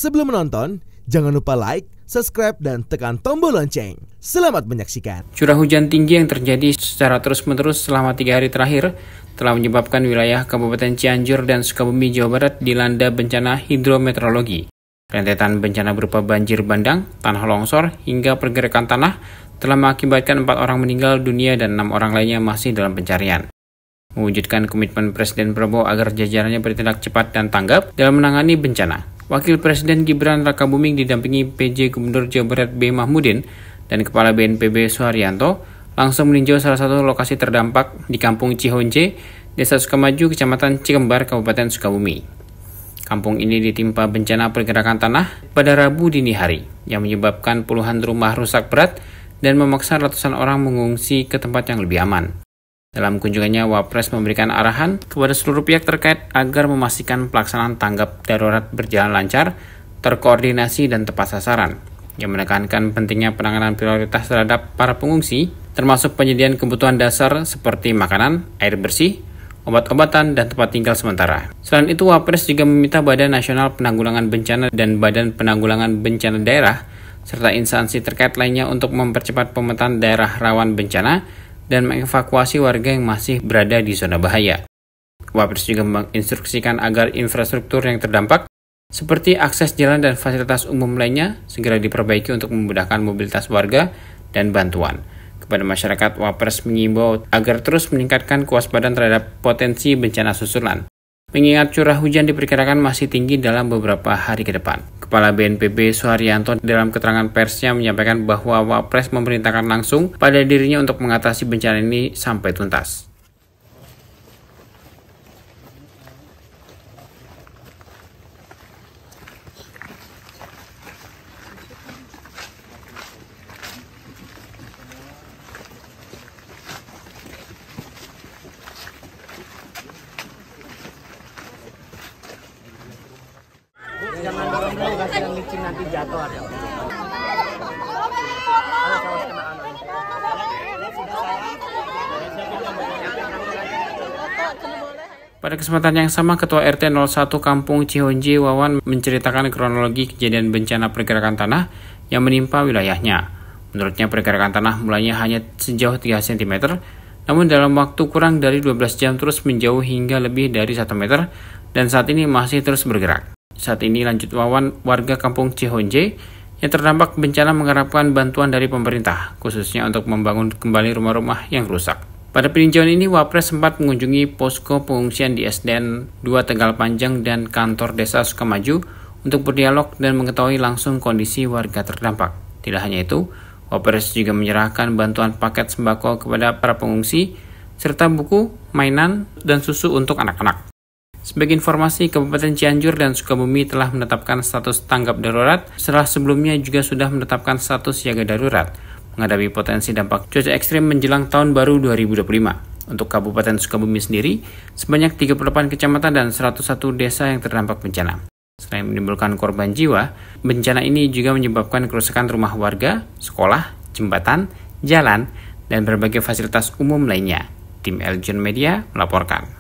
Sebelum menonton, jangan lupa like, subscribe, dan tekan tombol lonceng. Selamat menyaksikan. Curah hujan tinggi yang terjadi secara terus-menerus selama 3 hari terakhir telah menyebabkan wilayah Kabupaten Cianjur dan Sukabumi, Jawa Barat dilanda bencana hidrometeorologi. Rentetan bencana berupa banjir bandang, tanah longsor, hingga pergerakan tanah telah mengakibatkan 4 orang meninggal dunia dan 6 orang lainnya masih dalam pencarian. Mewujudkan komitmen Presiden Prabowo agar jajarannya bertindak cepat dan tanggap dalam menangani bencana, Wakil Presiden Gibran Rakabuming didampingi PJ Gubernur Jawa Barat B. Mahmudin dan Kepala BNPB Suharyanto langsung meninjau salah satu lokasi terdampak di Kampung Cihonje, Desa Sukamaju, Kecamatan Cikembar, Kabupaten Sukabumi. Kampung ini ditimpa bencana pergerakan tanah pada Rabu dini hari yang menyebabkan puluhan rumah rusak berat dan memaksa ratusan orang mengungsi ke tempat yang lebih aman. Dalam kunjungannya, Wapres memberikan arahan kepada seluruh pihak terkait agar memastikan pelaksanaan tanggap darurat berjalan lancar, terkoordinasi, dan tepat sasaran, yang menekankan pentingnya penanganan prioritas terhadap para pengungsi, termasuk penyediaan kebutuhan dasar seperti makanan, air bersih, obat-obatan, dan tempat tinggal sementara. Selain itu, Wapres juga meminta Badan Nasional Penanggulangan Bencana dan Badan Penanggulangan Bencana Daerah, serta instansi terkait lainnya untuk mempercepat pemetaan daerah rawan bencana dan mengevakuasi warga yang masih berada di zona bahaya. Wapres juga menginstruksikan agar infrastruktur yang terdampak, seperti akses jalan dan fasilitas umum lainnya, segera diperbaiki untuk memudahkan mobilitas warga dan bantuan. Kepada masyarakat, Wapres mengimbau agar terus meningkatkan kewaspadaan terhadap potensi bencana susulan, mengingat curah hujan diperkirakan masih tinggi dalam beberapa hari ke depan. Kepala BNPB Suharyanto dalam keterangan persnya menyampaikan bahwa Wapres memerintahkan langsung pada dirinya untuk mengatasi bencana ini sampai tuntas. Jangan dorong dulu, kasih yang licin nanti jatuh ada. Pada kesempatan yang sama, Ketua RT 01 Kampung Cihonje Wawan menceritakan kronologi kejadian bencana pergerakan tanah yang menimpa wilayahnya. Menurutnya pergerakan tanah mulanya hanya sejauh 3 cm, namun dalam waktu kurang dari 12 jam terus menjauh hingga lebih dari 1 meter dan saat ini masih terus bergerak. Saat ini, lanjut Wawan, warga Kampung Cihonje yang terdampak bencana mengharapkan bantuan dari pemerintah, khususnya untuk membangun kembali rumah-rumah yang rusak. Pada peninjauan ini, Wapres sempat mengunjungi posko pengungsian di SDN 2 Tegal Panjang dan kantor Desa Sukamaju untuk berdialog dan mengetahui langsung kondisi warga terdampak. Tidak hanya itu, Wapres juga menyerahkan bantuan paket sembako kepada para pengungsi, serta buku, mainan, dan susu untuk anak-anak. Sebagai informasi, Kabupaten Cianjur dan Sukabumi telah menetapkan status tanggap darurat setelah sebelumnya juga sudah menetapkan status siaga darurat menghadapi potensi dampak cuaca ekstrim menjelang tahun baru 2025. Untuk Kabupaten Sukabumi sendiri, sebanyak 38 kecamatan dan 101 desa yang terdampak bencana. Selain menimbulkan korban jiwa, bencana ini juga menyebabkan kerusakan rumah warga, sekolah, jembatan, jalan, dan berbagai fasilitas umum lainnya. Tim Eljon Media melaporkan.